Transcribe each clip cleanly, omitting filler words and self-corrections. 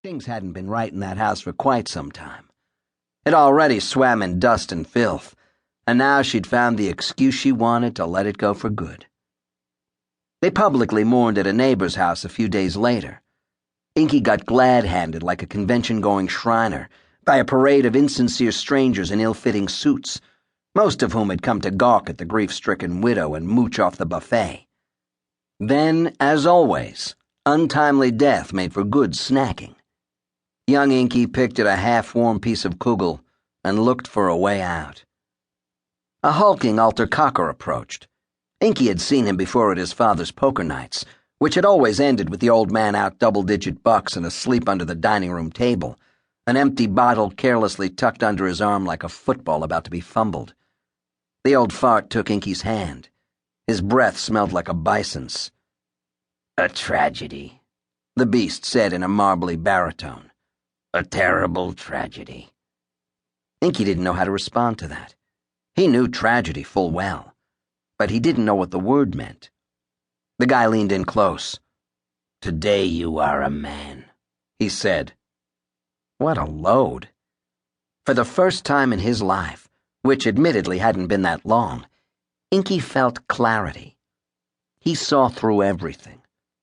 Things hadn't been right in that house for quite some time. It already swam in dust and filth, and now she'd found the excuse she wanted to let it go for good. They publicly mourned at a neighbor's house a few days later. Inky got glad-handed like a convention-going Shriner by a parade of insincere strangers in ill-fitting suits, most of whom had come to gawk at the grief-stricken widow and mooch off the buffet. Then, as always, untimely death made for good snacking. Young Inky picked at a half-warm piece of kugel and looked for a way out. A hulking alter cocker approached. Inky had seen him before at his father's poker nights, which had always ended with the old man out double-digit bucks and asleep under the dining-room table, an empty bottle carelessly tucked under his arm like a football about to be fumbled. The old fart took Inky's hand. His breath smelled like a bison's. "A tragedy," the beast said in a marbly baritone. "A terrible tragedy." Inky didn't know how to respond to that. He knew tragedy full well, but he didn't know what the word meant. The guy leaned in close. "Today you are a man," he said. What a load. For the first time in his life, which admittedly hadn't been that long, Inky felt clarity. He saw through everything.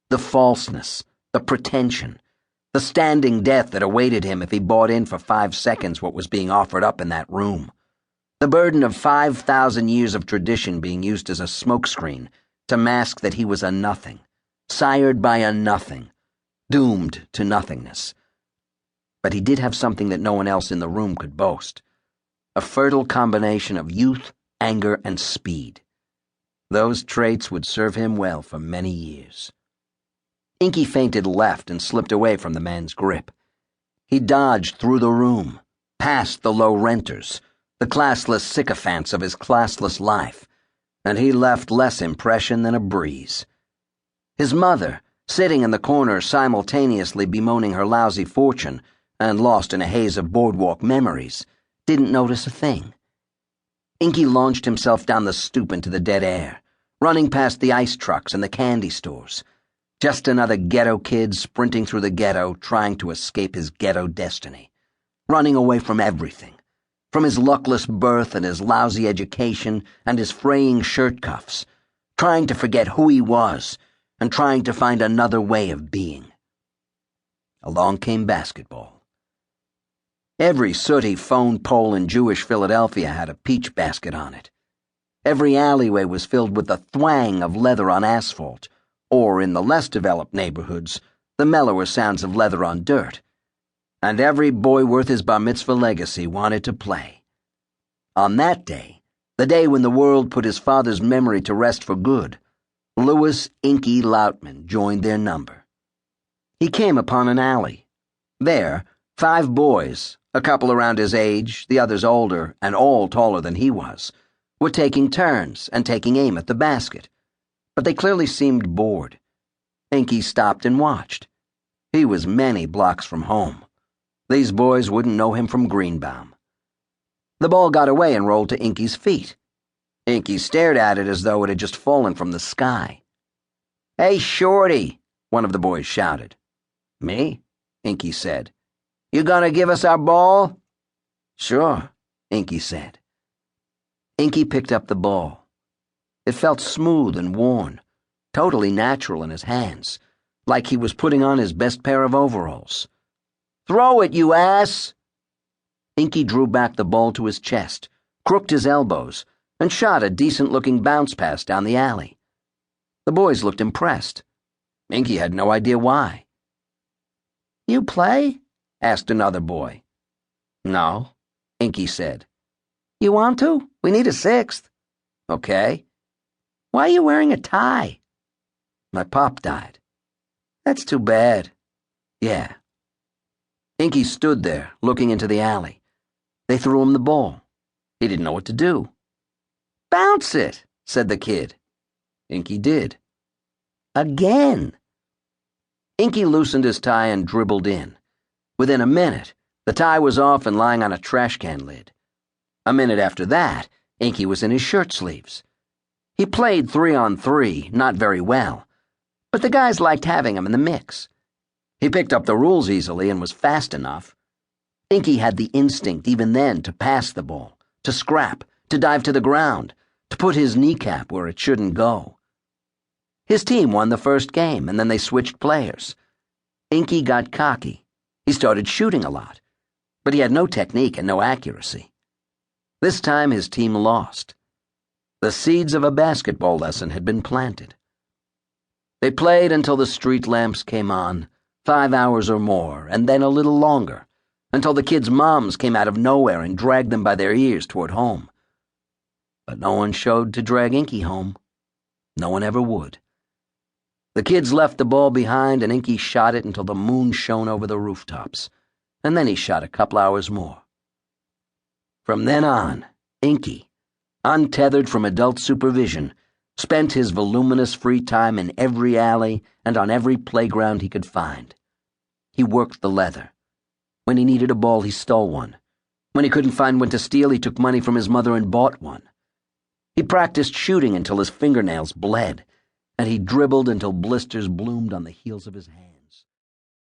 The falseness, the pretension, the standing death that awaited him if he bought in for 5 seconds what was being offered up in that room. The burden of 5,000 years of tradition being used as a smokescreen to mask that he was a nothing, sired by a nothing, doomed to nothingness. But he did have something that no one else in the room could boast. A fertile combination of youth, anger, and speed. Those traits would serve him well for many years. Inky feinted left and slipped away from the man's grip. He dodged through the room, past the low renters, the classless sycophants of his classless life, and he left less impression than a breeze. His mother, sitting in the corner simultaneously bemoaning her lousy fortune and lost in a haze of boardwalk memories, didn't notice a thing. Inky launched himself down the stoop into the dead air, running past the ice trucks and the candy stores. Just another ghetto kid sprinting through the ghetto trying to escape his ghetto destiny. Running away from everything. From his luckless birth and his lousy education and his fraying shirt cuffs. Trying to forget who he was and trying to find another way of being. Along came basketball. Every sooty phone pole in Jewish Philadelphia had a peach basket on it. Every alleyway was filled with the thwang of leather on asphalt, or in the less developed neighborhoods, the mellower sounds of leather on dirt. And every boy worth his bar mitzvah legacy wanted to play. On that day, the day when the world put his father's memory to rest for good, Louis Inky Lautman joined their number. He came upon an alley. There, 5 boys, a couple around his age, the others older, and all taller than he was, were taking turns and taking aim at the basket. But they clearly seemed bored. Inky stopped and watched. He was many blocks from home. These boys wouldn't know him from Greenbaum. The ball got away and rolled to Inky's feet. Inky stared at it as though it had just fallen from the sky. "Hey, Shorty," one of the boys shouted. "Me?" Inky said. "You gonna give us our ball?" "Sure," Inky said. Inky picked up the ball. It felt smooth and worn, totally natural in his hands, like he was putting on his best pair of overalls. "Throw it, you ass!" Inky drew back the ball to his chest, crooked his elbows, and shot a decent-looking bounce pass down the alley. The boys looked impressed. Inky had no idea why. "You play?" asked another boy. "No," Inky said. "You want to? We need a 6th. "Okay." "Why are you wearing a tie?" "My pop died." "That's too bad." "Yeah." Inky stood there, looking into the alley. They threw him the ball. He didn't know what to do. "Bounce it," said the kid. Inky did. Again. Inky loosened his tie and dribbled in. Within a minute, the tie was off and lying on a trash can lid. A minute after that, Inky was in his shirt sleeves. He played 3-on-3, not very well, but the guys liked having him in the mix. He picked up the rules easily and was fast enough. Inky had the instinct even then to pass the ball, to scrap, to dive to the ground, to put his kneecap where it shouldn't go. His team won the first game, and then they switched players. Inky got cocky. He started shooting a lot, but he had no technique and no accuracy. This time his team lost. The seeds of a basketball lesson had been planted. They played until the street lamps came on, 5 hours or more, and then a little longer, until the kids' moms came out of nowhere and dragged them by their ears toward home. But no one showed to drag Inky home. No one ever would. The kids left the ball behind, and Inky shot it until the moon shone over the rooftops, and then he shot a couple hours more. From then on, Inky, untethered from adult supervision, spent his voluminous free time in every alley and on every playground he could find. He worked the leather. When he needed a ball, he stole one. When he couldn't find one to steal, he took money from his mother and bought one. He practiced shooting until his fingernails bled, and he dribbled until blisters bloomed on the heels of his hands.